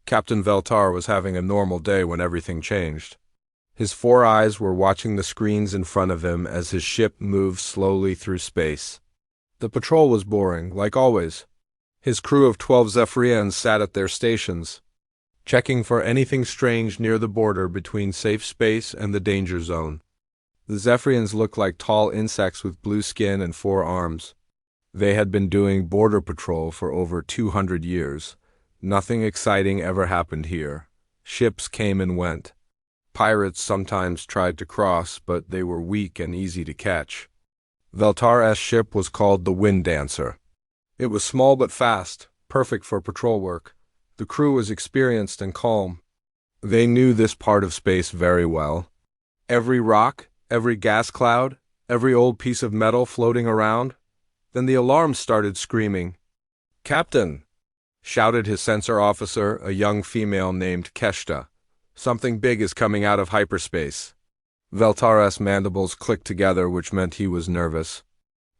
Captain Veltar was having a normal day when everything changed. His four eyes were watching the screens in front of him as his ship moved slowly through space. The patrol was boring, like always. His crew of 12 Zephyrians sat at their stations, checking for anything strange near the border between safe space and the danger zone. The Zephyrians looked like tall insects with blue skin and 4 arms. They had been doing border patrol for over 200 years. Nothing exciting ever happened here. Ships came and went. Pirates sometimes tried to cross, but they were weak and easy to catch. Veltar's ship was called the Wind Dancer. It was small but fast, perfect for patrol work. The crew was experienced and calm. They knew this part of space very well. Every rock, every gas cloud, every old piece of metal floating around. Then the alarm started screaming. "Captain!" shouted his sensor officer, a young female named Keshta. "Something big is coming out of hyperspace." Veltar's mandibles clicked together, which meant he was nervous.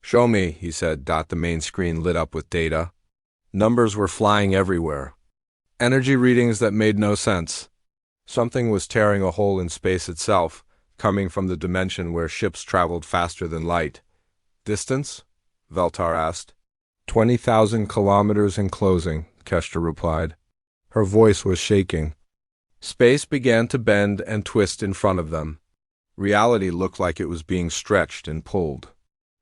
"Show me," he said. The main screen lit up with data. Numbers were flying everywhere. Energy readings that made no sense. Something was tearing a hole in space itself, coming from the dimension where ships traveled faster than light. "Distance?" Veltar asked. 20,000 kilometers in closing, Keshta replied. Her voice was shaking. Space began to bend and twist in front of them. Reality looked like it was being stretched and pulled.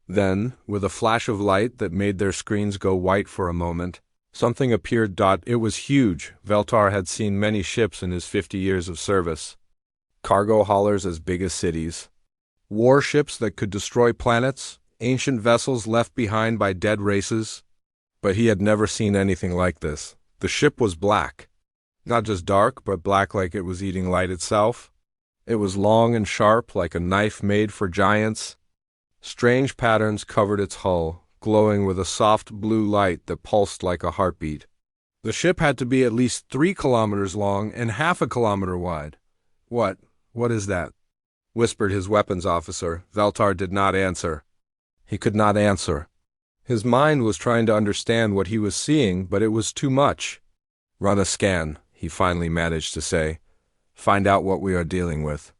Then, with a flash of light that made their screens go white for a moment, something appeared. It was huge. Veltar had seen many ships in his 50 years of service. Cargo haulers as big as cities. Warships that could destroy planets. Ancient vessels left behind by dead races. But he had never seen anything like this. The ship was black. Not just dark, but black like it was eating light itself. It was long and sharp, like a knife made for giants. Strange patterns covered its hull, glowing with a soft blue light that pulsed like a heartbeat. The ship had to be at least 3 kilometers long and half a kilometer wide. What is that?" whispered his weapons officer. Veltar did not answer. He could not answer. His mind was trying to understand what he was seeing, but it was too much. "Run a scan," he finally managed to say. "Find out what we are dealing with."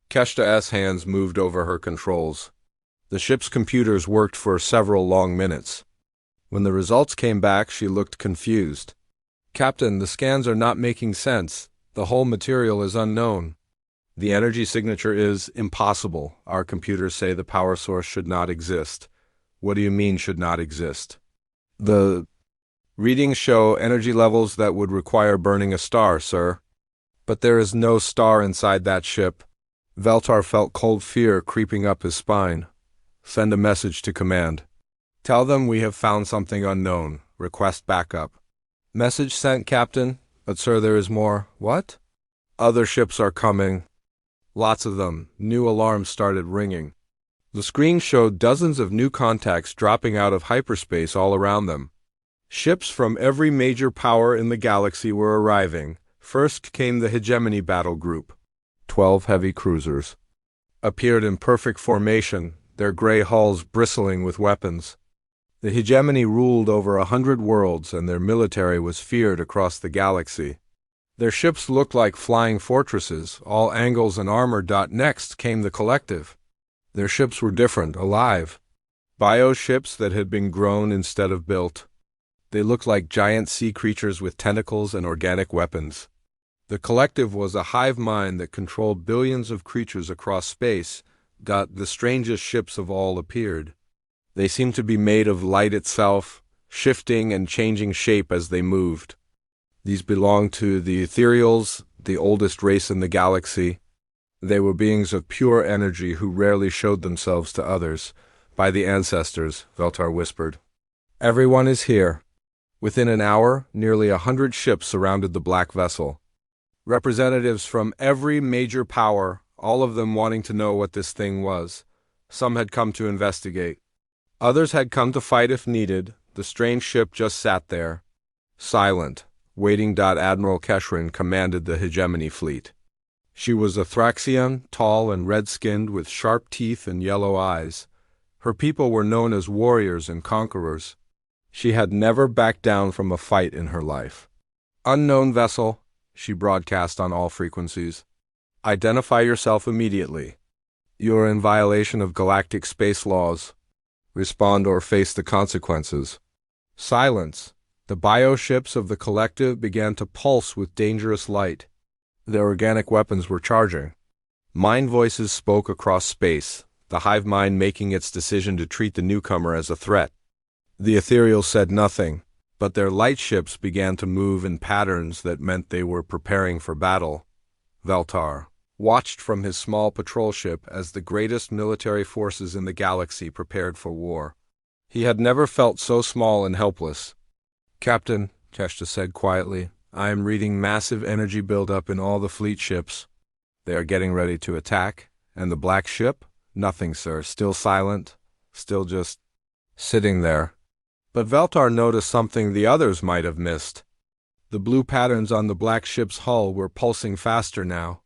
Keshta's hands moved over her controls. The ship's computers worked for several long minutes. When the results came back, she looked confused. "Captain, the scans are not making sense. The whole material is unknown. The energy signature is impossible. Our computers say the power source should not exist." "What do you mean, should not exist?" "The readings show energy levels that would require burning a star, sir. But there is no star inside that ship." Veltar felt cold fear creeping up his spine. "Send a message to command. Tell them we have found something unknown. Request backup." "Message sent, Captain. But sir, there is more." "What?" "Other ships are coming. Lots of them." New alarms started ringing. The screen showed dozens of new contacts dropping out of hyperspace all around them. Ships from every major power in the galaxy were arriving. First came the Hegemony Battle Group. 12 heavy cruisers appeared in perfect formation, their gray hulls bristling with weapons. The Hegemony ruled over 100 worlds, and their military was feared across the galaxy. Their ships looked like flying fortresses, all angles and armor. Next came the Collective. Their ships were different, alive. Bioships that had been grown instead of built. They looked like giant sea creatures with tentacles and organic weapons. The Collective was a hive mind that controlled billions of creatures across space. The strangest ships of all appeared. They seemed to be made of light itself, shifting and changing shape as they moved. These belonged to the Ethereals, the oldest race in the galaxy. They were beings of pure energy who rarely showed themselves to others. "By the ancestors," Veltar whispered. "Everyone is here." Within an hour, nearly 100 ships surrounded the black vessel. Representatives from every major power, all of them wanting to know what this thing was. Some had come to investigate. Others had come to fight if needed. The strange ship just sat there, silent, waiting. Admiral Keshrin commanded the Hegemony fleet. She was a Thraxian, tall and red-skinned, with sharp teeth and yellow eyes. Her people were known as warriors and conquerors. She had never backed down from a fight in her life. "Unknown vessel," she broadcast on all frequencies. Identify yourself immediately. You're in violation of galactic space laws. Respond or face the consequences. Silence. The bioships of the collective began to pulse with dangerous light. Their organic weapons were charging. Mind voices spoke across space, the hive mind making its decision to treat the newcomer as a threat. The ethereals said nothing, but their light ships began to move in patterns that meant they were preparing for battle. Veltar watched from his small patrol ship as the greatest military forces in the galaxy prepared for war. He had never felt so small and helpless. "Captain," Keshta said quietly, "I am reading massive energy buildup in all the fleet ships. They are getting ready to attack. And the black ship? Nothing, sir. Still silent. Still just sitting there." But Veltar noticed something the others might have missed. The blue patterns on the black ship's hull were pulsing faster now.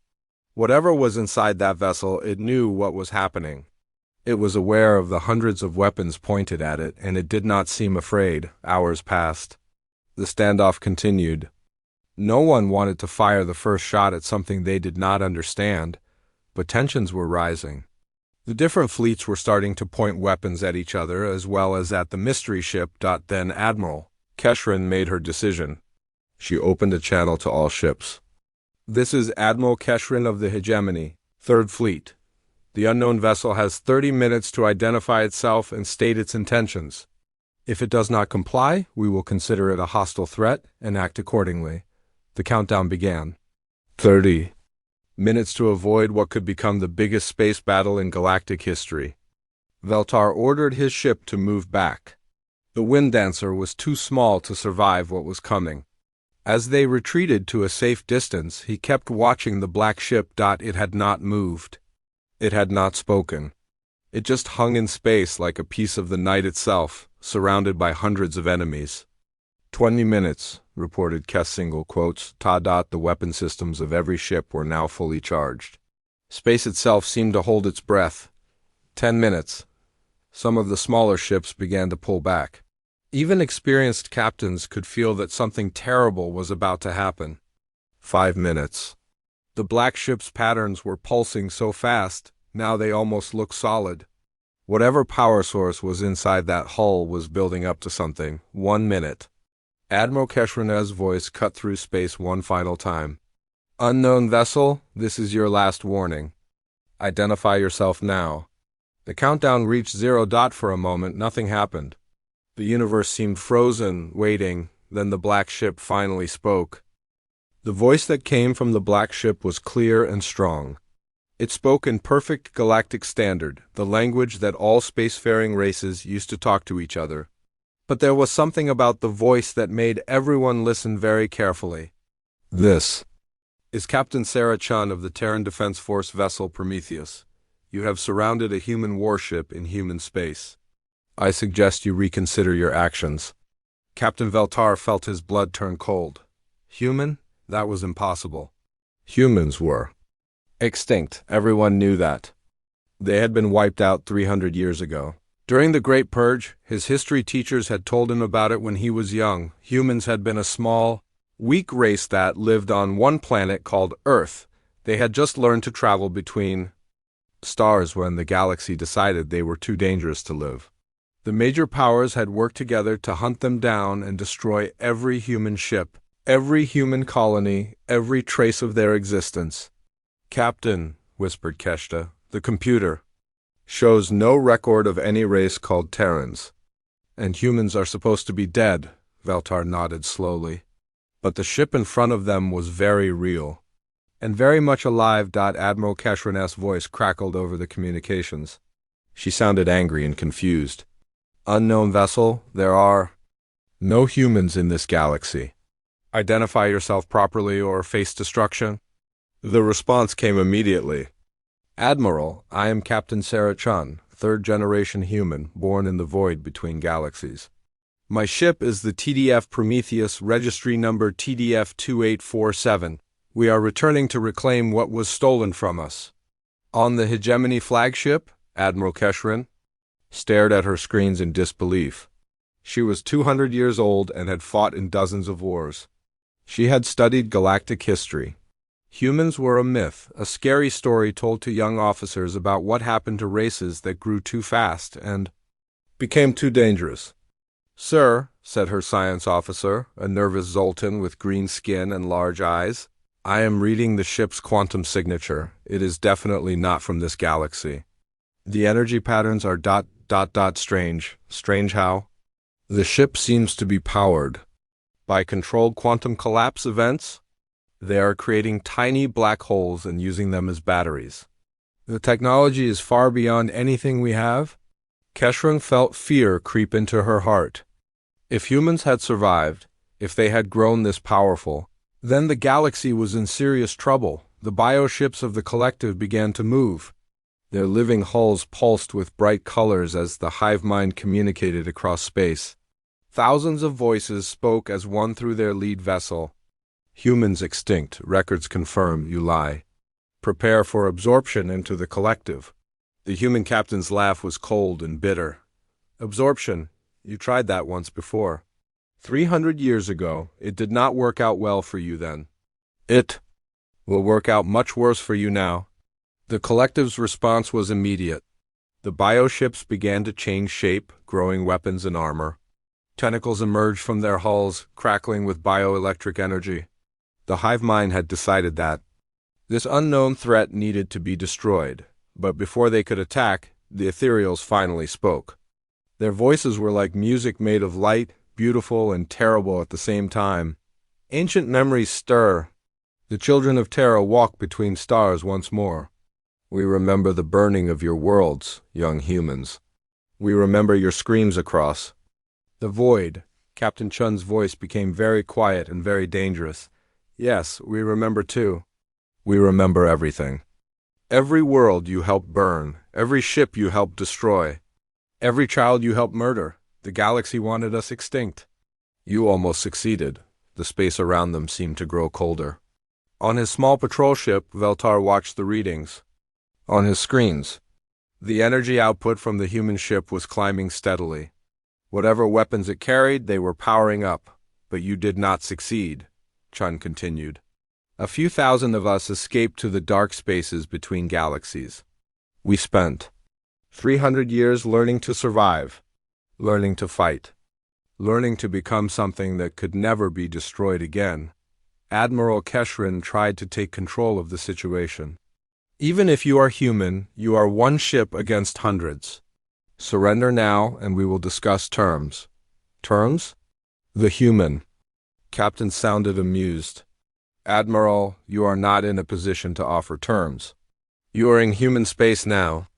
Whatever was inside that vessel, it knew what was happening. It was aware of the hundreds of weapons pointed at it, and it did not seem afraid. Hours passed. The standoff continued. No one wanted to fire the first shot at something they did not understand, but tensions were rising. The different fleets were starting to point weapons at each other as well as at the mystery ship. Then Admiral Keshrin made her decision. She opened a channel to all ships. "This is Admiral Keshrin of the Hegemony, 3rd Fleet. The unknown vessel has 30 minutes to identify itself and state its intentions. If it does not comply, we will consider it a hostile threat and act accordingly." The countdown began. 30 minutes to avoid what could become the biggest space battle in galactic history. Veltar ordered his ship to move back. The Wind Dancer was too small to survive what was coming. As they retreated to a safe distance, he kept watching the black ship. It had not moved. It had not spoken. It just hung in space like a piece of the night itself, surrounded by hundreds of enemies. 20 minutes, reported Kess single quotes. The weapon systems of every ship were now fully charged. Space itself seemed to hold its breath. 10 minutes. Some of the smaller ships began to pull back. Even experienced captains could feel that something terrible was about to happen. 5 minutes. The black ship's patterns were pulsing so fast, now they almost looked solid. Whatever power source was inside that hull was building up to something. 1 minute. Admiral Keshrin's voice cut through space one final time. "Unknown vessel, this is your last warning. Identify yourself now." The countdown reached 0. For a moment, nothing happened. The universe seemed frozen, waiting. Then the black ship finally spoke. The voice that came from the black ship was clear and strong. It spoke in perfect galactic standard, the language that all spacefaring races used to talk to each other. But there was something about the voice that made everyone listen very carefully. "This is Captain Sarah Chun of the Terran Defense Force vessel Prometheus. You have surrounded a human warship in human space. I suggest you reconsider your actions." Captain Veltar felt his blood turn cold. Human? That was impossible. Humans were extinct. Everyone knew that. They had been wiped out 300 years ago. During the Great Purge, his history teachers had told him about it when he was young. Humans had been a small, weak race that lived on one planet called Earth. They had just learned to travel between stars when the galaxy decided they were too dangerous to live. The major powers had worked together to hunt them down and destroy every human ship, every human colony, every trace of their existence. "Captain," whispered Keshta, "the computer shows no record of any race called Terrans. And humans are supposed to be dead," Veltar nodded slowly. "But the ship in front of them was very real. And very much alive." Admiral Keshrin's voice crackled over the communications. She sounded angry and confused. "Unknown vessel, there are no humans in this galaxy. Identify yourself properly or face destruction." The response came immediately. "Admiral, I am Captain Sarah Chun, 3rd-generation human, born in the void between galaxies. My ship is the TDF Prometheus, registry number TDF-2847. We are returning to reclaim what was stolen from us." "On the Hegemony flagship?" Admiral Keshrin stared at her screens in disbelief. She was 200 years old and had fought in dozens of wars. She had studied galactic history. Humans were a myth, a scary story told to young officers about what happened to races that grew too fast and became too dangerous. "Sir," said her science officer, a nervous Zoltan with green skin and large eyes, "I am reading the ship's quantum signature. It is definitely not from this galaxy. The energy patterns are ... strange. Strange how? The ship seems to be powered by controlled quantum collapse events. They are creating tiny black holes and using them as batteries. The technology is far beyond anything we have." Keshrin felt fear creep into her heart. If humans had survived, if they had grown this powerful, then the galaxy was in serious trouble. The bioships of the collective began to move. Their living hulls pulsed with bright colors as the hive mind communicated across space. Thousands of voices spoke as one through their lead vessel. "Humans extinct, records confirm, you lie. Prepare for absorption into the collective." The human captain's laugh was cold and bitter. "Absorption? You tried that once before. 300 years ago, it did not work out well for you then. It will work out much worse for you now." The collective's response was immediate. The bioships began to change shape, growing weapons and armor. Tentacles emerged from their hulls, crackling with bioelectric energy. The hive mind had decided that this unknown threat needed to be destroyed, but before they could attack, the ethereals finally spoke. Their voices were like music made of light, beautiful and terrible at the same time. Ancient memories stir. The children of Terra walk between stars once more. "We remember the burning of your worlds, young humans. We remember your screams across the void." Captain Chun's voice became very quiet and very dangerous. "Yes, we remember too. We remember everything. Every world you helped burn, every ship you helped destroy, every child you helped murder. The galaxy wanted us extinct. You almost succeeded." The space around them seemed to grow colder. On his small patrol ship, Veltar watched the readings. On his screens, the energy output from the human ship was climbing steadily. Whatever weapons it carried, they were powering up. "But you did not succeed," Chun continued. "A few thousand of us escaped to the dark spaces between galaxies. We spent 300 years learning to survive, learning to fight, learning to become something that could never be destroyed again." Admiral Keshrin tried to take control of the situation. "Even if you are human, you are one ship against hundreds. Surrender now, and we will discuss terms." "Terms?" "The human." Captain sounded amused. "Admiral, you are not in a position to offer terms. You are in human space now.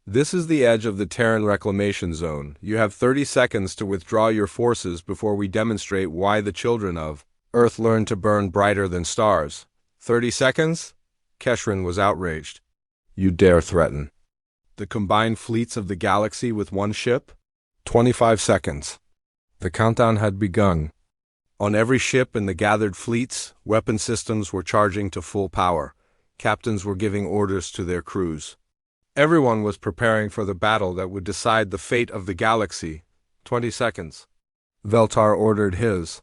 This is the edge of the Terran reclamation zone. You have 30 seconds to withdraw your forces before we demonstrate why the children of Earth learned to burn brighter than stars." 30 seconds? Keshrin was outraged. "You dare threaten the combined fleets of the galaxy with one ship?" 25 seconds. The countdown had begun. On every ship in the gathered fleets, weapon systems were charging to full power. Captains were giving orders to their crews. Everyone was preparing for the battle that would decide the fate of the galaxy. 20 seconds. Veltar ordered his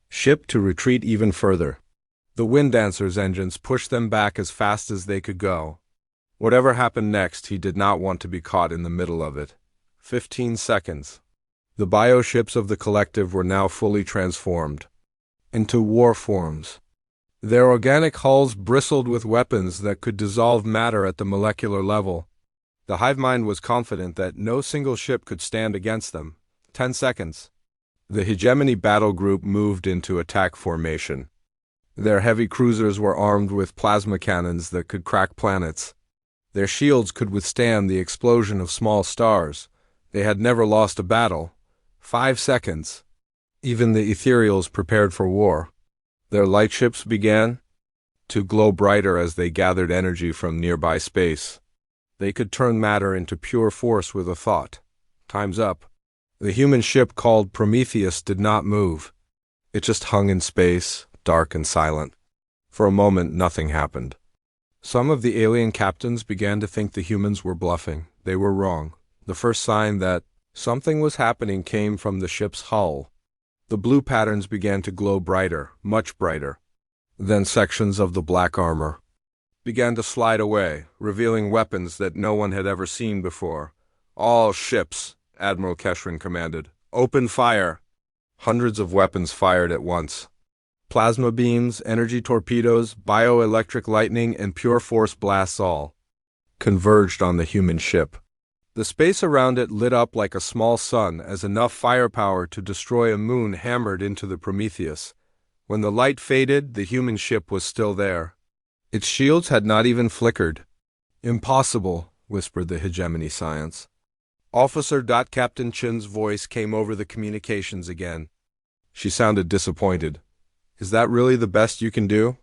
ship to retreat even further. The Wind Dancer's engines pushed them back as fast as they could go. Whatever happened next, he did not want to be caught in the middle of it. 15 seconds. The bioships of the collective were now fully transformed into war forms. Their organic hulls bristled with weapons that could dissolve matter at the molecular level. The hive mind was confident that no single ship could stand against them. 10 seconds. The hegemony battle group moved into attack formation. Their heavy cruisers were armed with plasma cannons that could crack planets. Their shields could withstand the explosion of small stars. They had never lost a battle. 5 seconds. Even the ethereals prepared for war. Their lightships began to glow brighter as they gathered energy from nearby space. They could turn matter into pure force with a thought. Time's up. The human ship called Prometheus did not move. It just hung in space, dark and silent. For a moment, nothing happened. Some of the alien captains began to think the humans were bluffing. They were wrong. The first sign that something was happening came from the ship's hull. The blue patterns began to glow brighter, much brighter. Then sections of the black armor began to slide away, revealing weapons that no one had ever seen before. "All ships," Admiral Keshrin commanded. "Open fire!" Hundreds of weapons fired at once. Plasma beams, energy torpedoes, bioelectric lightning, and pure force blasts all converged on the human ship. The space around it lit up like a small sun as enough firepower to destroy a moon hammered into the Prometheus. When the light faded, the human ship was still there. Its shields had not even flickered. "Impossible," whispered the hegemony science. Officer. Captain Chun's voice came over the communications again. She sounded disappointed. "Is that really the best you can do?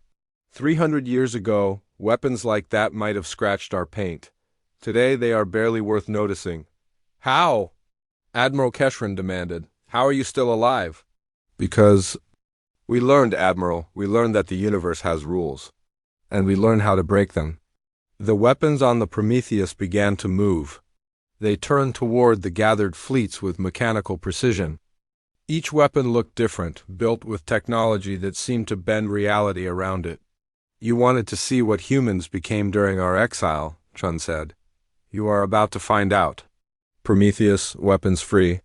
300 years ago, weapons like that might have scratched our paint. Today they are barely worth noticing." "How?" Admiral Keshrin demanded. "How are you still alive?" "Because we learned, Admiral, we learned that the universe has rules. And we learned how to break them." The weapons on the Prometheus began to move. They turned toward the gathered fleets with mechanical precision. Each weapon looked different, built with technology that seemed to bend reality around it. "You wanted to see what humans became during our exile," Chun said. "You are about to find out. Prometheus, weapons free.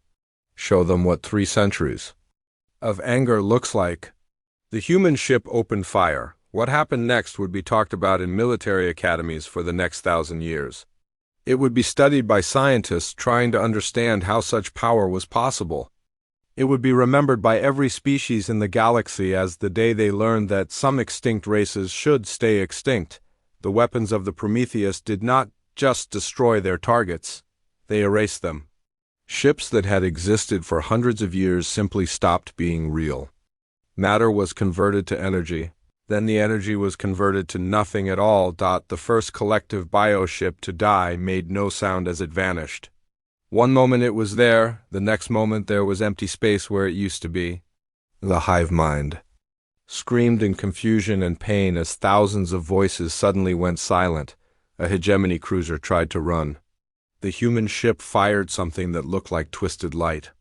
Show them what 3 centuries of anger looks like." The human ship opened fire. What happened next would be talked about in military academies for the next 1,000 years. It would be studied by scientists trying to understand how such power was possible. It would be remembered by every species in the galaxy as the day they learned that some extinct races should stay extinct. The weapons of the Prometheus did not just destroy their targets, they erased them. Ships that had existed for hundreds of years simply stopped being real. Matter was converted to energy. Then the energy was converted to nothing at all. The first collective bioship to die made no sound as it vanished. One moment it was there, the next moment there was empty space where it used to be. The hive mind screamed in confusion and pain as thousands of voices suddenly went silent. A hegemony cruiser tried to run. The human ship fired something that looked like twisted light.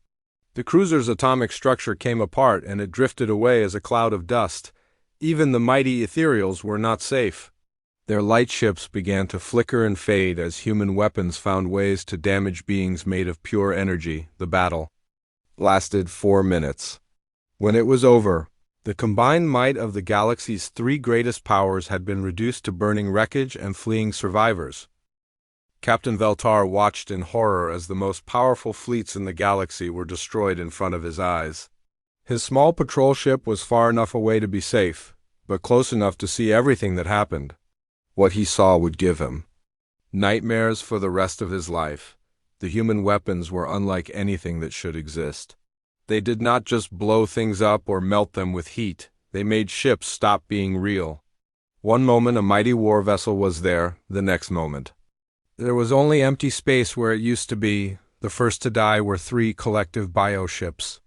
The cruiser's atomic structure came apart and it drifted away as a cloud of dust. Even the mighty ethereals were not safe. Their lightships began to flicker and fade as human weapons found ways to damage beings made of pure energy. The battle lasted 4 minutes. When it was over, the combined might of the galaxy's 3 greatest powers had been reduced to burning wreckage and fleeing survivors. Captain Veltar watched in horror as the most powerful fleets in the galaxy were destroyed in front of his eyes. His small patrol ship was far enough away to be safe, but close enough to see everything that happened. What he saw would give him nightmares for the rest of his life. The human weapons were unlike anything that should exist. They did not just blow things up or melt them with heat. They made ships stop being real. One moment a mighty war vessel was there, the next moment there was only empty space where it used to be. The first to die were 3 collective bioships.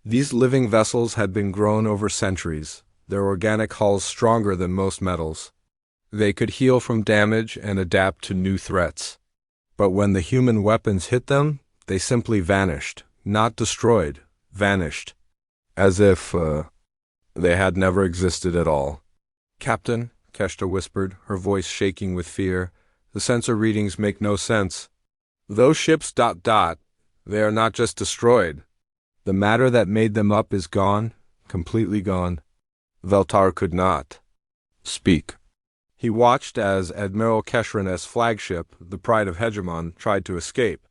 These living vessels had been grown over centuries, their organic hulls stronger than most metals. They could heal from damage and adapt to new threats. But when the human weapons hit them, they simply vanished. Not destroyed, vanished. As if, they had never existed at all. "Captain," Keshta whispered, her voice shaking with fear, "the sensor readings make no sense. Those ships ... they are not just destroyed. The matter that made them up is gone, completely gone." Veltar could not speak. He watched as Admiral Keshrin's flagship, the Pride of Hegemon, tried to escape.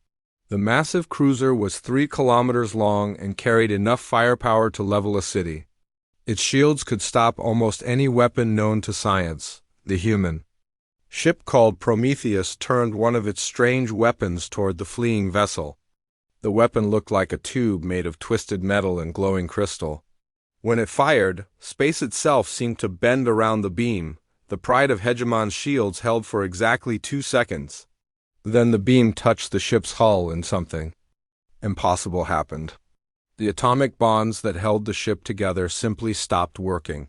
The massive cruiser was 3 kilometers long and carried enough firepower to level a city. Its shields could stop almost any weapon known to science. The human ship called Prometheus turned one of its strange weapons toward the fleeing vessel. The weapon looked like a tube made of twisted metal and glowing crystal. When it fired, space itself seemed to bend around the beam. The Pride of Hegemon's shields held for exactly 2 seconds. Then the beam touched the ship's hull and something impossible happened. The atomic bonds that held the ship together simply stopped working.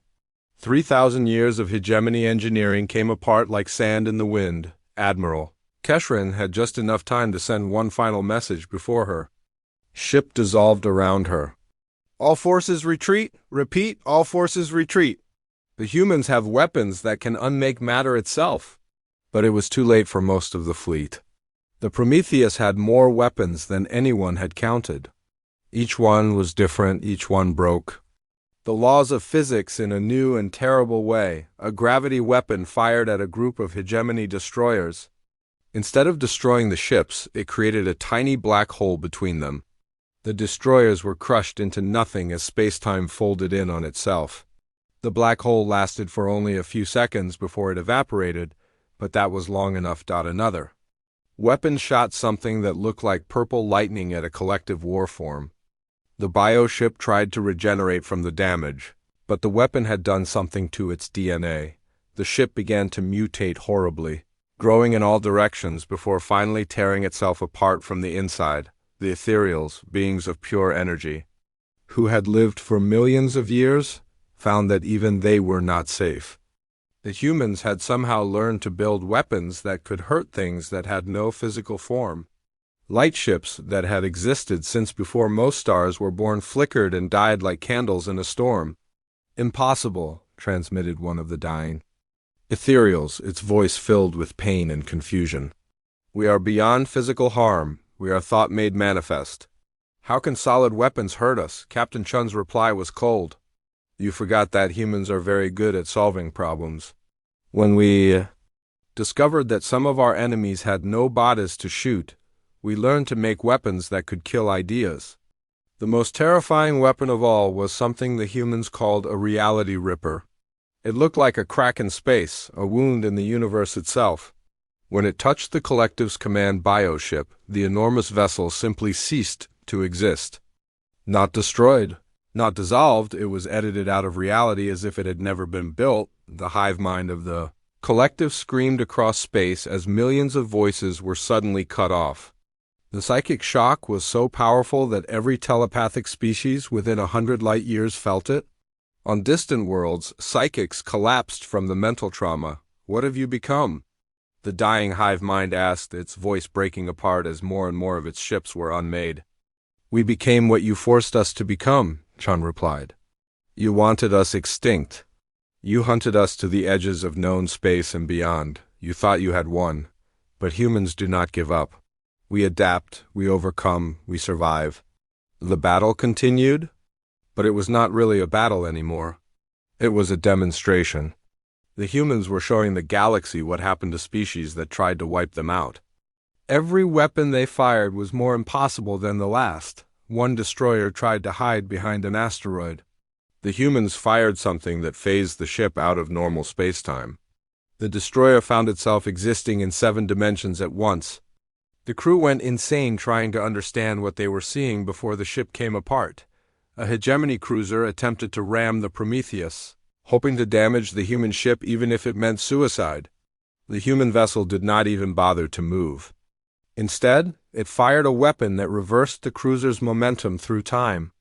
3,000 years of hegemony engineering came apart like sand in the wind. Admiral Keshrin had just enough time to send one final message before her ship dissolved around her. All forces retreat. Repeat, all forces retreat. The humans have weapons that can unmake matter itself. But it was too late for most of the fleet. The Prometheus had more weapons than anyone had counted. Each one was different, each one broke the laws of physics in a new and terrible way. A gravity weapon fired at a group of hegemony destroyers. Instead of destroying the ships, it created a tiny black hole between them. The destroyers were crushed into nothing as space-time folded in on itself. The black hole lasted for only a few seconds before it evaporated, but that was long enough. Another weapon shot something that looked like purple lightning at a collective war form. The bioship tried to regenerate from the damage, but the weapon had done something to its DNA. The ship began to mutate horribly, growing in all directions before finally tearing itself apart from the inside. The ethereals, beings of pure energy, who had lived for millions of years, found that even they were not safe. The humans had somehow learned to build weapons that could hurt things that had no physical form. Light ships that had existed since before most stars were born flickered and died like candles in a storm. Impossible, transmitted one of the dying ethereals, its voice filled with pain and confusion. We are beyond physical harm. We are thought made manifest. How can solid weapons hurt us? Captain Chun's reply was cold. You forgot that humans are very good at solving problems. When we discovered that some of our enemies had no bodies to shoot, we learned to make weapons that could kill ideas. The most terrifying weapon of all was something the humans called a reality ripper. It looked like a crack in space, a wound in the universe itself. When it touched the collective's command bioship, the enormous vessel simply ceased to exist. Not destroyed, not dissolved, it was edited out of reality as if it had never been built. The hive mind of the collective screamed across space as millions of voices were suddenly cut off. The psychic shock was so powerful that every telepathic species within 100 light years felt it. On distant worlds, psychics collapsed from the mental trauma. What have you become? The dying hive mind asked, its voice breaking apart as more and more of its ships were unmade. We became what you forced us to become, Chun replied. You wanted us extinct. You hunted us to the edges of known space and beyond. You thought you had won. But humans do not give up. We adapt, we overcome, we survive. The battle continued, but it was not really a battle anymore. It was a demonstration. The humans were showing the galaxy what happened to species that tried to wipe them out. Every weapon they fired was more impossible than the last. One destroyer tried to hide behind an asteroid. The humans fired something that phased the ship out of normal spacetime. The destroyer found itself existing in 7 dimensions at once. The crew went insane trying to understand what they were seeing before the ship came apart. A hegemony cruiser attempted to ram the Prometheus, hoping to damage the human ship even if it meant suicide. The human vessel did not even bother to move. Instead, it fired a weapon that reversed the cruiser's momentum through time.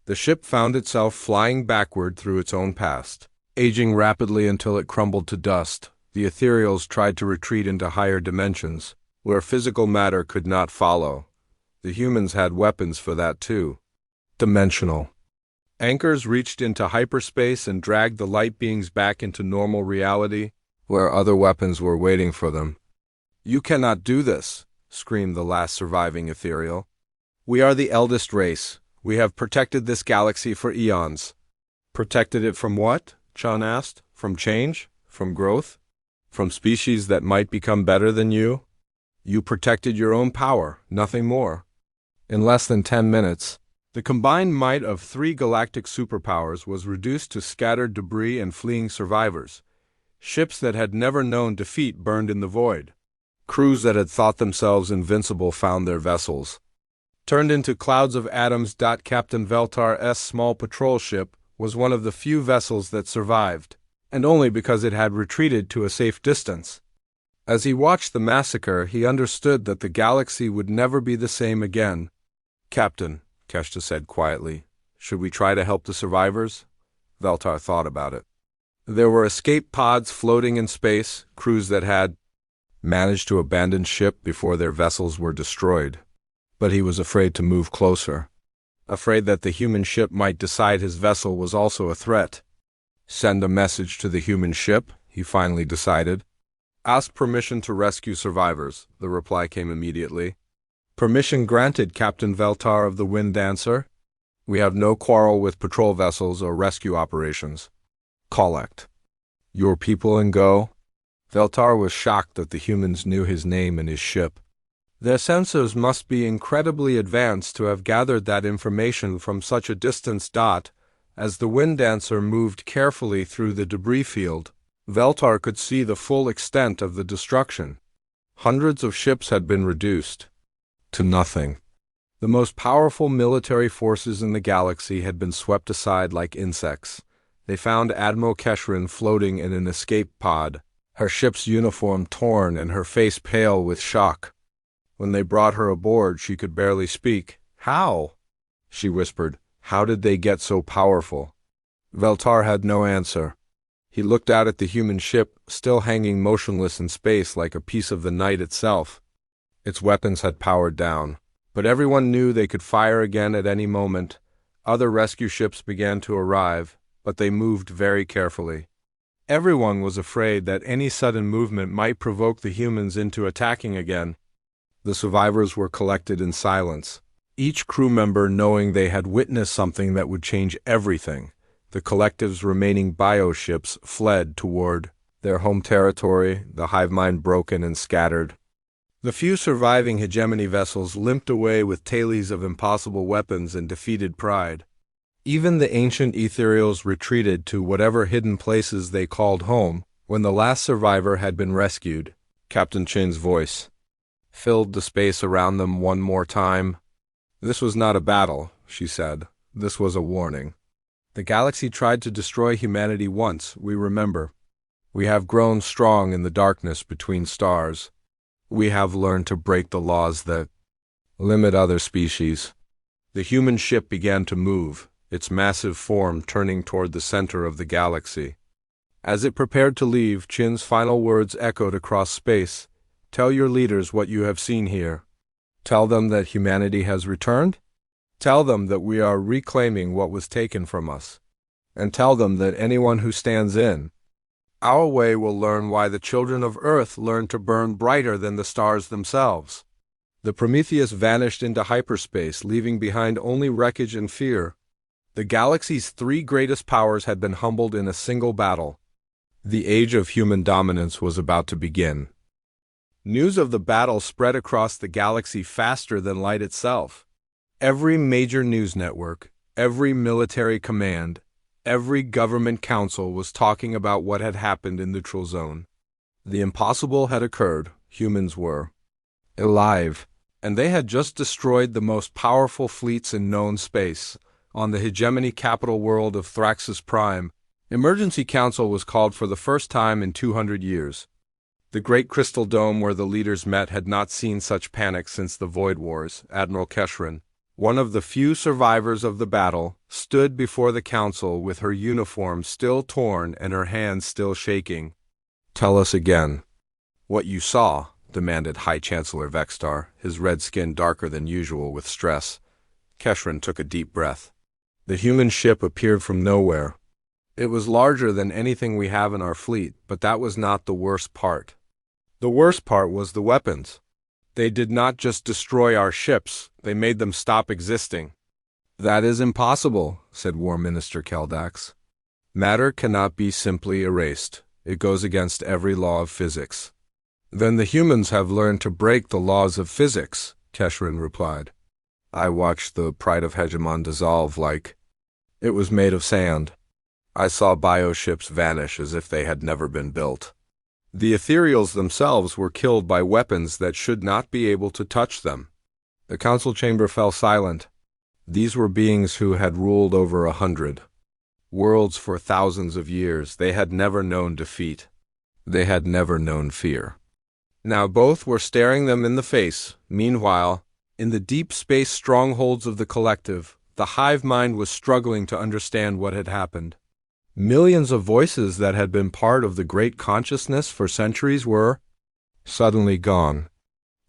The ship found itself flying backward through its own past, aging rapidly until it crumbled to dust. The ethereals tried to retreat into higher dimensions, where physical matter could not follow. The humans had weapons for that too. Dimensional anchors reached into hyperspace and dragged the light beings back into normal reality, where other weapons were waiting for them. You cannot do this, screamed the last surviving ethereal. We are the eldest race. We have protected this galaxy for eons. Protected it from what? Chun asked. From change? From growth? From species that might become better than you? You protected your own power, nothing more. In less than 10 minutes, the combined might of 3 galactic superpowers was reduced to scattered debris and fleeing survivors. Ships that had never known defeat burned in the void. Crews that had thought themselves invincible found their vessels turned into clouds of atoms. Captain Veltar's small patrol ship was one of the few vessels that survived, and only because it had retreated to a safe distance. As he watched the massacre, he understood that the galaxy would never be the same again. Captain, Keshta said quietly, should we try to help the survivors? Veltar thought about it. There were escape pods floating in space, crews that had managed to abandon ship before their vessels were destroyed. But he was afraid to move closer. afraid that the human ship might decide his vessel was also a threat. Send a message to the human ship, he finally decided. Ask permission to rescue survivors, the reply came immediately. Permission granted, Captain Veltar of the Wind Dancer. We have no quarrel with patrol vessels or rescue operations. Collect your people and go. Veltar was shocked that the humans knew his name and his ship. Their sensors must be incredibly advanced to have gathered that information from such a distance. As the Wind Dancer moved carefully through the debris field, Veltar could see the full extent of the destruction. Hundreds of ships had been reduced to nothing. The most powerful military forces in the galaxy had been swept aside like insects. They found Admiral Keshrin floating in an escape pod, her ship's uniform torn and her face pale with shock. When they brought her aboard, she could barely speak. "How?" she whispered. "How did they get so powerful?" Veltar had no answer. He looked out at the human ship, still hanging motionless in space like a piece of the night itself. Its weapons had powered down, but everyone knew they could fire again at any moment. Other rescue ships began to arrive, but they moved very carefully. Everyone was afraid that any sudden movement might provoke the humans into attacking again. The survivors were collected in silence, each crew member knowing they had witnessed something that would change everything. The collective's remaining bioships fled toward their home territory, the hive mind broken and scattered. The few surviving hegemony vessels limped away with tales of impossible weapons and defeated pride. Even the ancient ethereals retreated to whatever hidden places they called home. When the last survivor had been rescued, Captain Chun's voice filled the space around them one more time. "This was not a battle," she said. "This was a warning. The galaxy tried to destroy humanity once, we remember. We have grown strong in the darkness between stars. We have learned to break the laws that limit other species." The human ship began to move, its massive form turning toward the center of the galaxy. As it prepared to leave, Chun's final words echoed across space. "Tell your leaders what you have seen here. Tell them that humanity has returned. Tell them that we are reclaiming what was taken from us. And tell them that anyone who stands in our way will learn why the children of Earth learned to burn brighter than the stars themselves." The Prometheus vanished into hyperspace, leaving behind only wreckage and fear. The galaxy's three greatest powers had been humbled in a single battle. The age of human dominance was about to begin. News of the battle spread across the galaxy faster than light itself. Every major news network, every military command, every government council was talking about what had happened in the neutral zone. The impossible had occurred. Humans were alive, and they had just destroyed the most powerful fleets in known space. On the hegemony capital world of Thraxus Prime, emergency council was called for the first time in 200 years. The great crystal dome where the leaders met had not seen such panic since the Void Wars. Admiral Keshrin, one of the few survivors of the battle, stood before the council with her uniform still torn and her hands still shaking. "Tell us again what you saw," demanded High Chancellor Vextar, his red skin darker than usual with stress. Keshrin took a deep breath. The human ship appeared from nowhere. It was larger than anything we have in our fleet, but that was not the worst part. The worst part was the weapons. They did not just destroy our ships, they made them stop existing. "That is impossible," said War Minister Keldax. "Matter cannot be simply erased. It goes against every law of physics." "Then the humans have learned to break the laws of physics," Keshrin replied. "I watched the Pride of Hegemon dissolve like it was made of sand. I saw bioships vanish as if they had never been built. The ethereals themselves were killed by weapons that should not be able to touch them." The council chamber fell silent. These were beings who had ruled over 100 worlds for thousands of years. They had never known defeat. They had never known fear. Now both were staring them in the face. Meanwhile, in the deep space strongholds of the collective, the hive mind was struggling to understand what had happened. Millions of voices that had been part of the great consciousness for centuries were suddenly gone.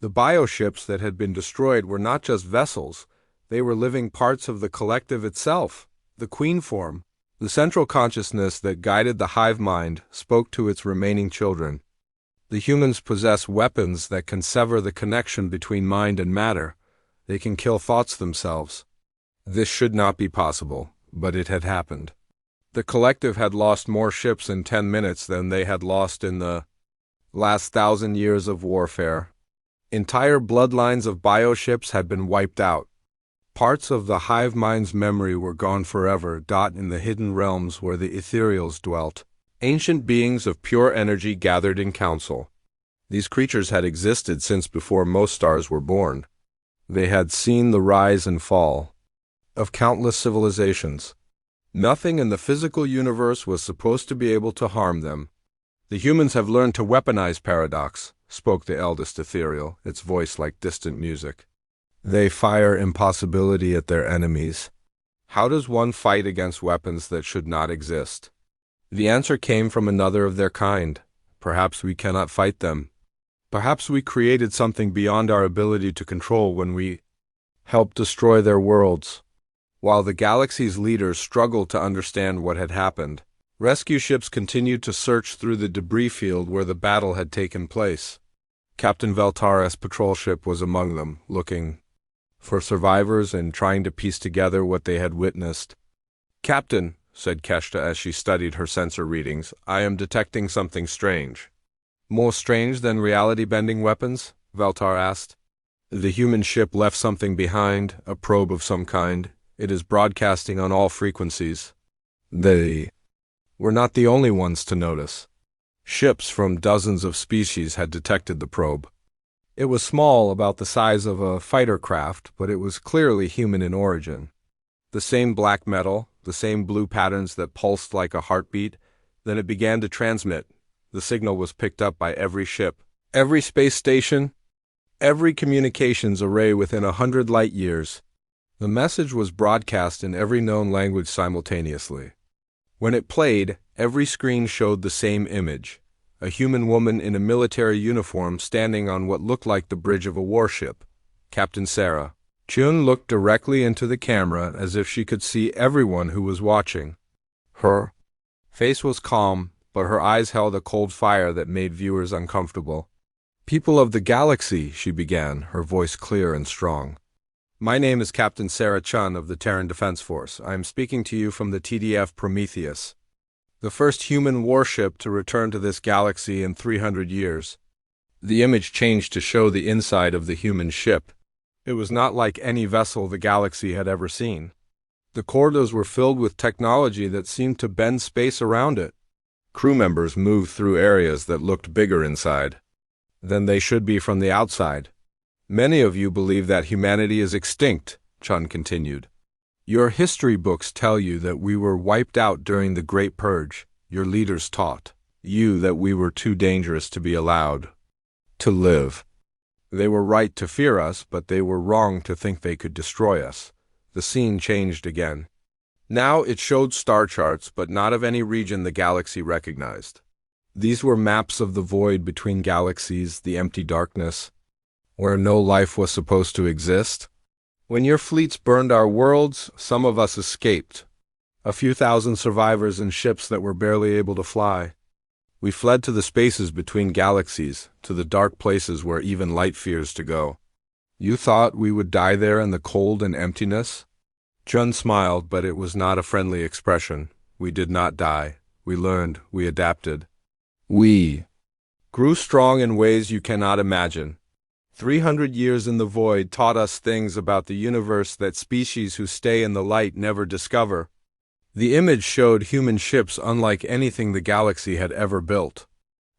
The bioships that had been destroyed were not just vessels, They were living parts of the collective itself, the queen form. The central consciousness that guided the hive mind spoke to its remaining children. The humans possess weapons that can sever the connection between mind and matter. They can kill thoughts themselves. This should not be possible, but it had happened. The collective had lost more ships in 10 minutes than they had lost in the last 1,000 years of warfare. Entire bloodlines of bioships had been wiped out. Parts of the hive mind's memory were gone forever. In the hidden realms where the ethereals dwelt, ancient beings of pure energy gathered in council. These creatures had existed since before most stars were born. They had seen the rise and fall of countless civilizations. Nothing in the physical universe was supposed to be able to harm them. The humans have learned to weaponize paradox, spoke the eldest ethereal, its voice like distant music. They fire impossibility at their enemies. How does one fight against weapons that should not exist? The answer came from another of their kind. Perhaps we cannot fight them. Perhaps we created something beyond our ability to control when we helped destroy their worlds. While the galaxy's leaders struggled to understand what had happened, rescue ships continued to search through the debris field where the battle had taken place. Captain Veltara's patrol ship was among them, looking for survivors and trying to piece together what they had witnessed. "Captain," said Keshta as she studied her sensor readings, "I am detecting something strange." "More strange than reality-bending weapons?" Veltar asked. "The human ship left something behind, a probe of some kind. It is broadcasting on all frequencies." They were not the only ones to notice. Ships from dozens of species had detected the probe. It was small, about the size of a fighter craft, but it was clearly human in origin. The same black metal, the same blue patterns that pulsed like a heartbeat. Then it began to transmit. The signal was picked up by every ship, every space station, every communications array within 100 light years. The message was broadcast in every known language simultaneously. When it played, every screen showed the same image: a human woman in a military uniform standing on what looked like the bridge of a warship. Captain Sarah. Chun looked directly into the camera as if she could see everyone who was watching. Her face was calm, but her eyes held a cold fire that made viewers uncomfortable. "People of the galaxy," she began, her voice clear and strong. "My name is Captain Sarah Chun of the Terran Defense Force. I am speaking to you from the TDF Prometheus, the first human warship to return to this galaxy in 300 years. The image changed to show the inside of the human ship. It was not like any vessel the galaxy had ever seen. The corridors were filled with technology that seemed to bend space around it. Crew members moved through areas that looked bigger inside than they should be from the outside. Many of you believe that humanity is extinct," Chun continued. "Your history books tell you that we were wiped out during the Great Purge. Your leaders taught you that we were too dangerous to be allowed to live. They were right to fear us, but they were wrong to think they could destroy us." The scene changed again. Now it showed star charts, but not of any region the galaxy recognized. These were maps of the void between galaxies, the empty darkness, where no life was supposed to exist. When your fleets burned our worlds, some of us escaped. A few thousand survivors in ships that were barely able to fly. We fled to the spaces between galaxies, to the dark places where even light fears to go. You thought we would die there in the cold and emptiness? Chun smiled, but it was not a friendly expression. We did not die. We learned. We adapted. We grew strong in ways you cannot imagine. 300 years in the void taught us things about the universe that species who stay in the light never discover. The image showed human ships unlike anything the galaxy had ever built.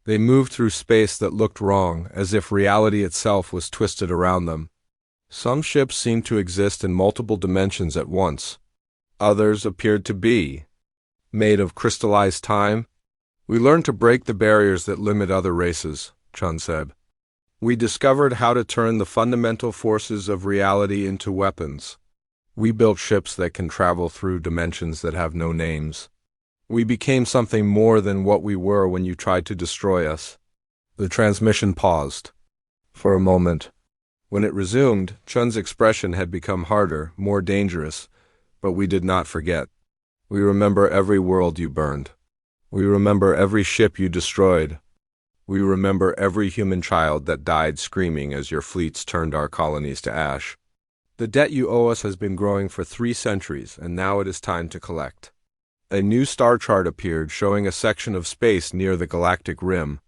They moved through space that looked wrong, as if reality itself was twisted around them. Some ships seemed to exist in multiple dimensions at once. Others appeared to be made of crystallized time. "We learned to break the barriers that limit other races," Chun said. "We discovered how to turn the fundamental forces of reality into weapons. We built ships that can travel through dimensions that have no names. We became something more than what we were when you tried to destroy us." The transmission paused. For a moment, When it resumed, Chun's expression had become harder, more dangerous, but we did not forget. We remember every world you burned. We remember every ship you destroyed. We remember every human child that died screaming as your fleets turned our colonies to ash. The debt you owe us has been growing for 3 centuries, and now it is time to collect. A new star chart appeared showing a section of space near the galactic rim.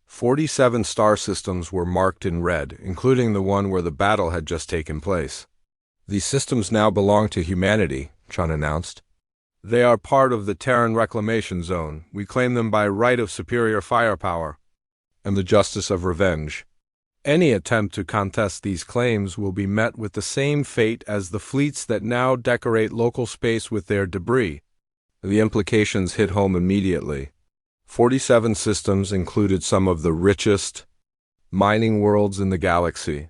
47 star systems were marked in red, including the one where the battle had just taken place. These systems now belong to humanity, Chun announced. They are part of the Terran Reclamation Zone. We claim them by right of superior firepower and the justice of revenge. Any attempt to contest these claims will be met with the same fate as the fleets that now decorate local space with their debris. The implications hit home immediately. 47 systems included some of the richest mining worlds in the galaxy.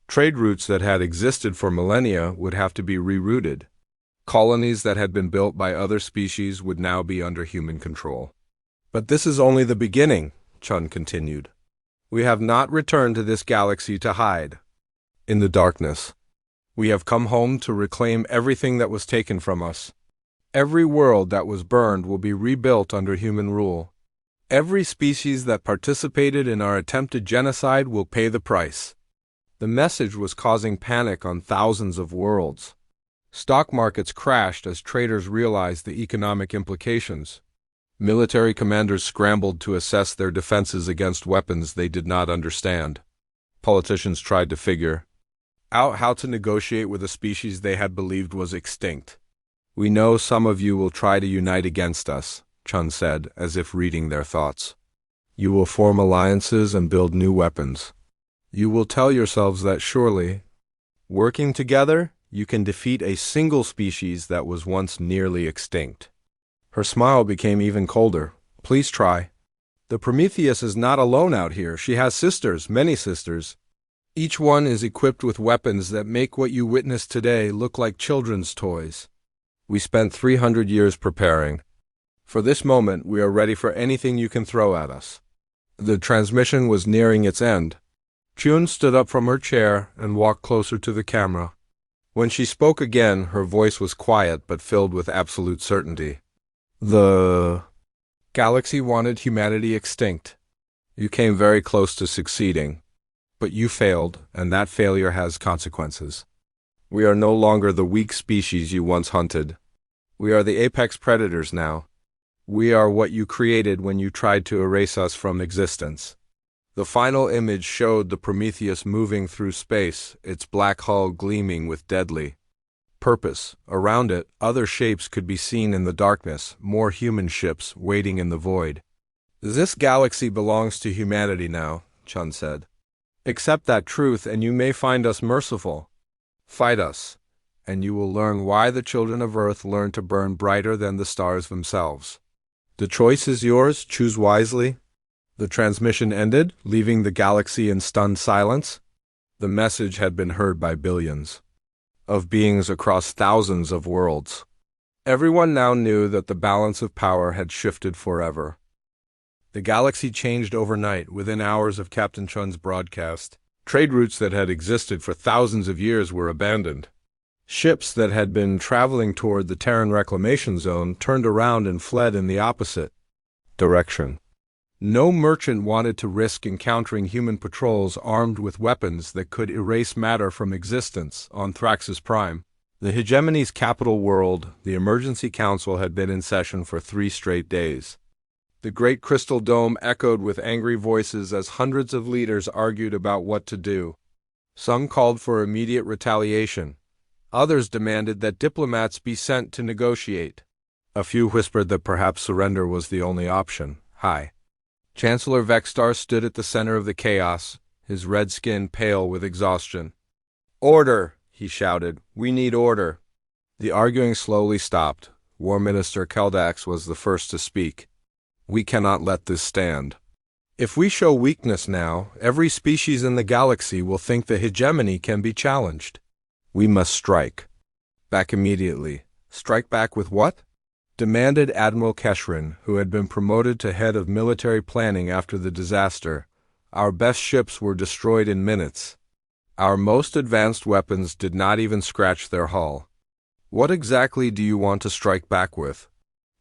Trade routes that had existed for millennia would have to be rerouted. Colonies that had been built by other species would now be under human control. But this is only the beginning, Chun continued. We have not returned to this galaxy to hide in the darkness. We have come home to reclaim everything that was taken from us. Every world that was burned will be rebuilt under human rule. Every species that participated in our attempted genocide will pay the price. The message was causing panic on thousands of worlds. Stock markets crashed as traders realized the economic implications. Military commanders scrambled to assess their defenses against weapons they did not understand. Politicians tried to figure out how to negotiate with a species they had believed was extinct. We know some of you will try to unite against us, Chun said, as if reading their thoughts. You will form alliances and build new weapons. You will tell yourselves that surely, working together, you can defeat a single species that was once nearly extinct. Her smile became even colder. Please try. The Prometheus is not alone out here. She has sisters, many sisters. Each one is equipped with weapons that make what you witness today look like children's toys. We spent 300 years preparing. For this moment, we are ready for anything you can throw at us. The transmission was nearing its end. Chun stood up from her chair and walked closer to the camera. When she spoke again, her voice was quiet but filled with absolute certainty. The galaxy wanted humanity extinct. You came very close to succeeding, but you failed, and that failure has consequences. We are no longer the weak species you once hunted. We are the apex predators now. We are what you created when you tried to erase us from existence. The final image showed the Prometheus moving through space, its black hull gleaming with deadly purpose. Around it, other shapes could be seen in the darkness, more human ships waiting in the void. This galaxy belongs to humanity now, Chun said. Accept that truth and you may find us merciful. Fight us, and you will learn why the children of Earth learn to burn brighter than the stars themselves. The choice is yours, choose wisely. The transmission ended, leaving the galaxy in stunned silence. The message had been heard by billions of beings across thousands of worlds. Everyone now knew that the balance of power had shifted forever. The galaxy changed overnight, within hours of Captain Chun's broadcast. Trade routes that had existed for thousands of years were abandoned. Ships that had been traveling toward the Terran Reclamation Zone turned around and fled in the opposite direction. No merchant wanted to risk encountering human patrols armed with weapons that could erase matter from existence on Thraxus Prime. The hegemony's capital world, the Emergency Council, had been in session for 3 straight days. The great crystal dome echoed with angry voices as hundreds of leaders argued about what to do. Some called for immediate retaliation. Others demanded that diplomats be sent to negotiate. A few whispered that perhaps surrender was the only option. Hi. Chancellor Vexstar stood at the center of the chaos, his red skin pale with exhaustion. Order, he shouted. We need order. The arguing slowly stopped. War Minister Keldax was the first to speak. We cannot let this stand. If we show weakness now, every species in the galaxy will think the hegemony can be challenged. We must strike. Back immediately. Strike back with what? Demanded Admiral Keshrin, who had been promoted to head of military planning after the disaster. Our best ships were destroyed in minutes. Our most advanced weapons did not even scratch their hull. What exactly do you want to strike back with?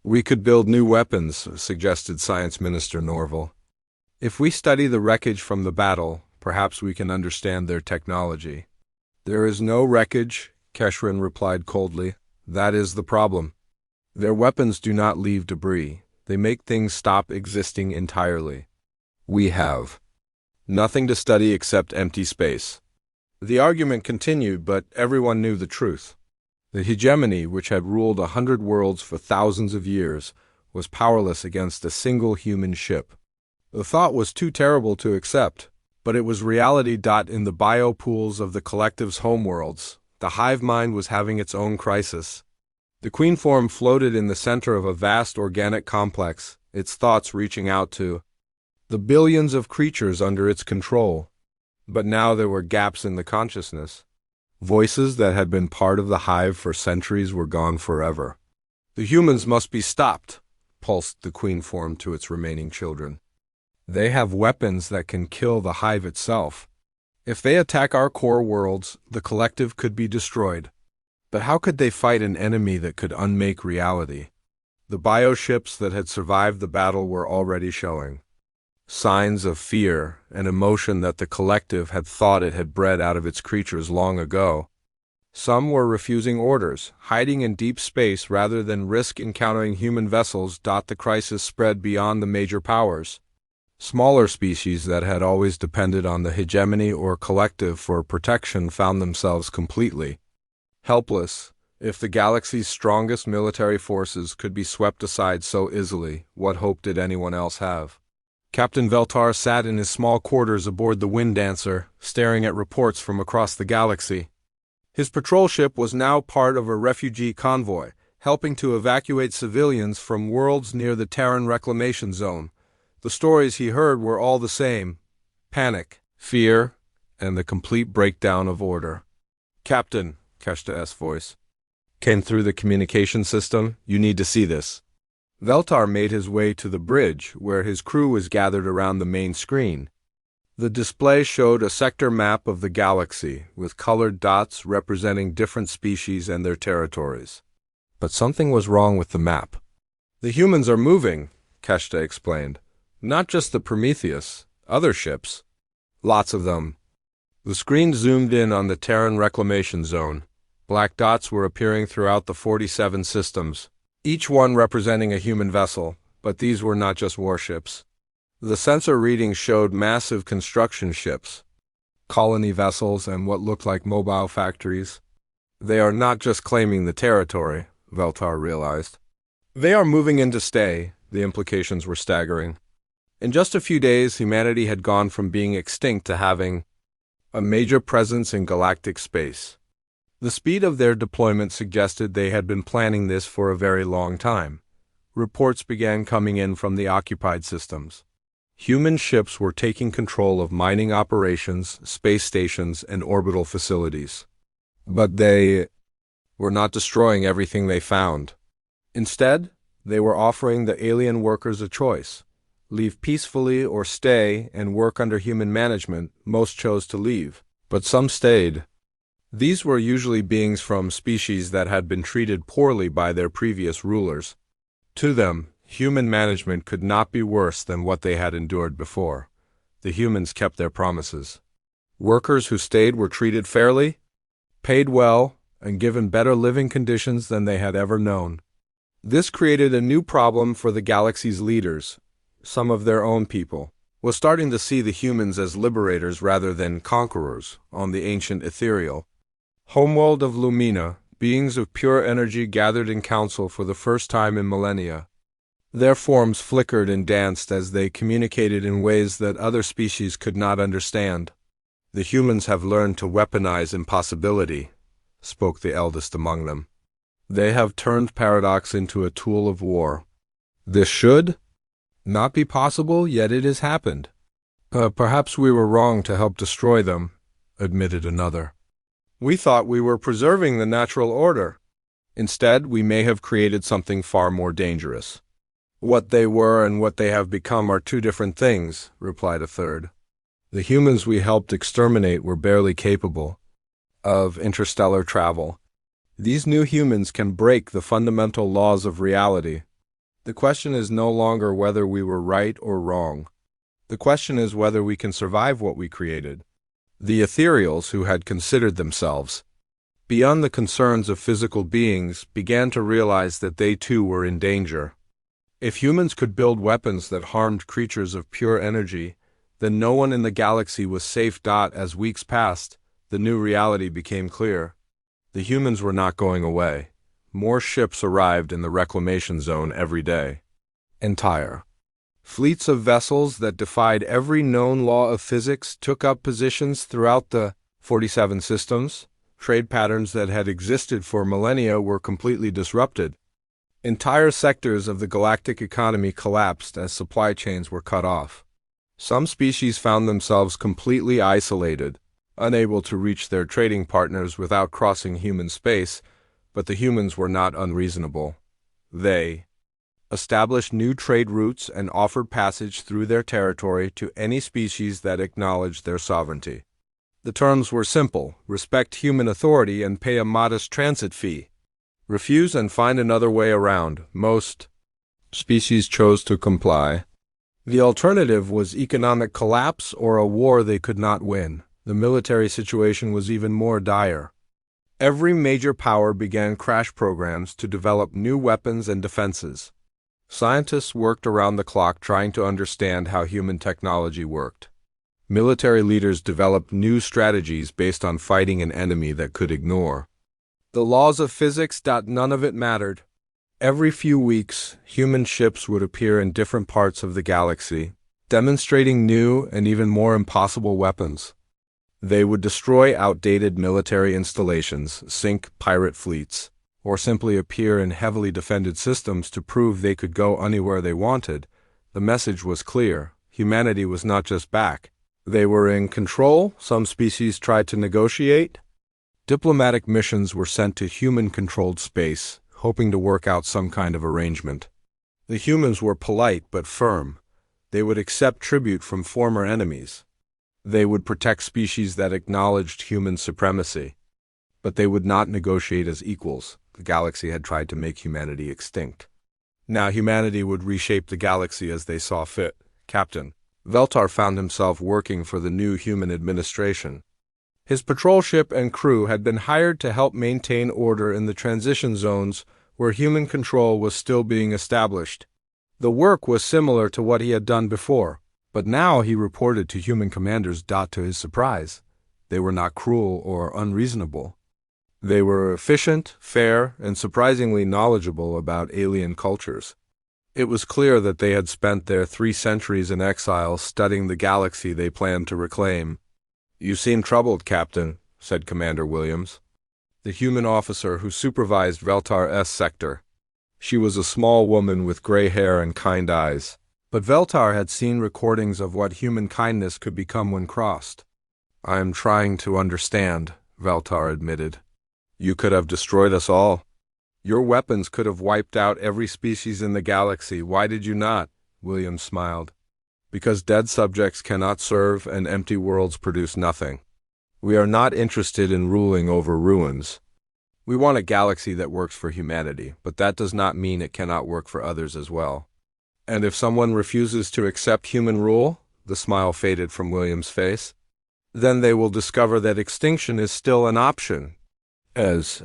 We could build new weapons, suggested Science Minister Norval. If we study the wreckage from the battle, perhaps we can understand their technology. There is no wreckage, Keshrin replied coldly. That is the problem. Their weapons do not leave debris. They make things stop existing entirely. We have nothing to study except empty space. The argument continued, but everyone knew the truth. The hegemony, which had ruled 100 worlds for thousands of years, was powerless against a single human ship. The thought was too terrible to accept, but it was reality. In the biopools of the collective's homeworlds, the hive mind was having its own crisis. The queen form floated in the center of a vast organic complex, its thoughts reaching out to the billions of creatures under its control. But now there were gaps in the consciousness. Voices that had been part of the hive for centuries were gone forever. The humans must be stopped, pulsed the queen form to its remaining children. They have weapons that can kill the hive itself. If they attack our core worlds, the collective could be destroyed. But how could they fight an enemy that could unmake reality? The bioships that had survived the battle were already showing signs of fear and emotion that the collective had thought it had bred out of its creatures long ago. Some were refusing orders, hiding in deep space rather than risk encountering human vessels. The crisis spread beyond the major powers. Smaller species that had always depended on the hegemony or collective for protection found themselves completely helpless. If the galaxy's strongest military forces could be swept aside so easily, what hope did anyone else have? Captain Veltar sat in his small quarters aboard the Wind Dancer, staring at reports from across the galaxy. His patrol ship was now part of a refugee convoy, helping to evacuate civilians from worlds near the Terran reclamation zone. The stories he heard were all the same: panic, fear, and the complete breakdown of order. "Captain," Keshta's voice came through the communication system, "you need to see this." Veltar made his way to the bridge, where his crew was gathered around the main screen. The display showed a sector map of the galaxy, with colored dots representing different species and their territories. But something was wrong with the map. "The humans are moving," Keshta explained. "Not just the Prometheus, other ships. Lots of them." The screen zoomed in on the Terran reclamation zone. Black dots were appearing throughout the 47 systems, each one representing a human vessel, but these were not just warships. The sensor readings showed massive construction ships, colony vessels, and what looked like mobile factories. They are not just claiming the territory, Veltar realized. They are moving in to stay. The implications were staggering. In just a few days, humanity had gone from being extinct to having a major presence in galactic space. The speed of their deployment suggested they had been planning this for a very long time. Reports began coming in from the occupied systems. Human ships were taking control of mining operations, space stations, and orbital facilities. But they were not destroying everything they found. Instead, they were offering the alien workers a choice: leave peacefully or stay and work under human management. Most chose to leave, but some stayed. These were usually beings from species that had been treated poorly by their previous rulers. To them, human management could not be worse than what they had endured before. The humans kept their promises. Workers who stayed were treated fairly, paid well, and given better living conditions than they had ever known. This created a new problem for the galaxy's leaders. Some of their own people were starting to see the humans as liberators rather than conquerors on the ancient ethereal homeworld of Lumina. Beings of pure energy gathered in council for the first time in millennia. Their forms flickered and danced as they communicated in ways that other species could not understand. "The humans have learned to weaponize impossibility," spoke the eldest among them. "They have turned paradox into a tool of war. This should not be possible, yet it has happened." Perhaps we were wrong to help destroy them," admitted another. "We thought we were preserving the natural order. Instead, we may have created something far more dangerous." "What they were and what they have become are two different things," replied a third. The humans we helped exterminate were barely capable of interstellar travel. These new humans can break the fundamental laws of reality. The question is no longer whether we were right or wrong. The question is whether we can survive what we created. The ethereals, who had considered themselves beyond the concerns of physical beings, began to realize that they too were in danger. If humans could build weapons that harmed creatures of pure energy, then no one in the galaxy was safe. As weeks passed, the new reality became clear. The humans were not going away. More ships arrived in the reclamation zone every day. Entire fleets of vessels that defied every known law of physics took up positions throughout the 47 systems. Trade patterns that had existed for millennia were completely disrupted. Entire sectors of the galactic economy collapsed as supply chains were cut off. Some species found themselves completely isolated, unable to reach their trading partners without crossing human space, but the humans were not unreasonable. They established new trade routes and offered passage through their territory to any species that acknowledged their sovereignty. The terms were simple: respect human authority and pay a modest transit fee. Refuse and find another way around. Most species chose to comply. The alternative was economic collapse or a war they could not win. The military situation was even more dire. Every major power began crash programs to develop new weapons and defenses. Scientists worked around the clock trying to understand how human technology worked. Military leaders developed new strategies based on fighting an enemy that could ignore the laws of physics. None of it mattered. Every few weeks, human ships would appear in different parts of the galaxy, demonstrating new and even more impossible weapons. They would destroy outdated military installations, sink pirate fleets, or simply appear in heavily defended systems to prove they could go anywhere they wanted. The message was clear: humanity was not just back. They were in control. Some species tried to negotiate. Diplomatic missions were sent to human-controlled space, hoping to work out some kind of arrangement. The humans were polite but firm. They would accept tribute from former enemies. They would protect species that acknowledged human supremacy. But they would not negotiate as equals. The galaxy had tried to make humanity extinct. Now humanity would reshape the galaxy as they saw fit. Captain Veltar found himself working for the new human administration. His patrol ship and crew had been hired to help maintain order in the transition zones where human control was still being established. The work was similar to what he had done before, but now he reported to human commanders. To his surprise, they were not cruel or unreasonable. They were efficient, fair, and surprisingly knowledgeable about alien cultures. It was clear that they had spent their 3 centuries in exile studying the galaxy they planned to reclaim. "You seem troubled, Captain," said Commander Williams, the human officer who supervised Veltar's sector. She was a small woman with gray hair and kind eyes. But Veltar had seen recordings of what human kindness could become when crossed. "I am trying to understand," Veltar admitted. "You could have destroyed us all. Your weapons could have wiped out every species in the galaxy. Why did you not?" Williams smiled. "Because dead subjects cannot serve and empty worlds produce nothing. We are not interested in ruling over ruins. We want a galaxy that works for humanity, but that does not mean it cannot work for others as well. And if someone refuses to accept human rule," the smile faded from Williams' face, "then they will discover that extinction is still an option." As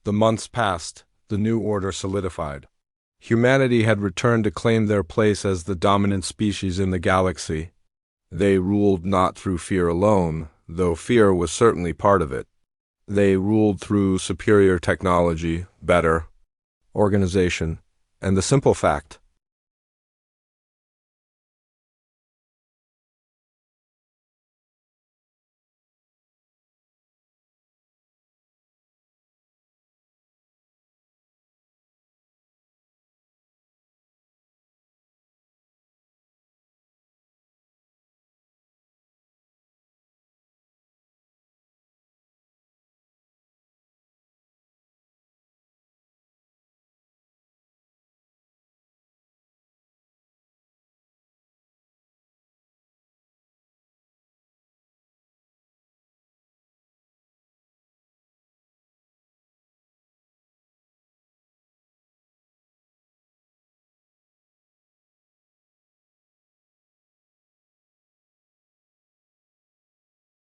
the months passed, the new order solidified. Humanity had returned to claim their place as the dominant species in the galaxy. They ruled not through fear alone, though fear was certainly part of it. They ruled through superior technology, better organization, and the simple fact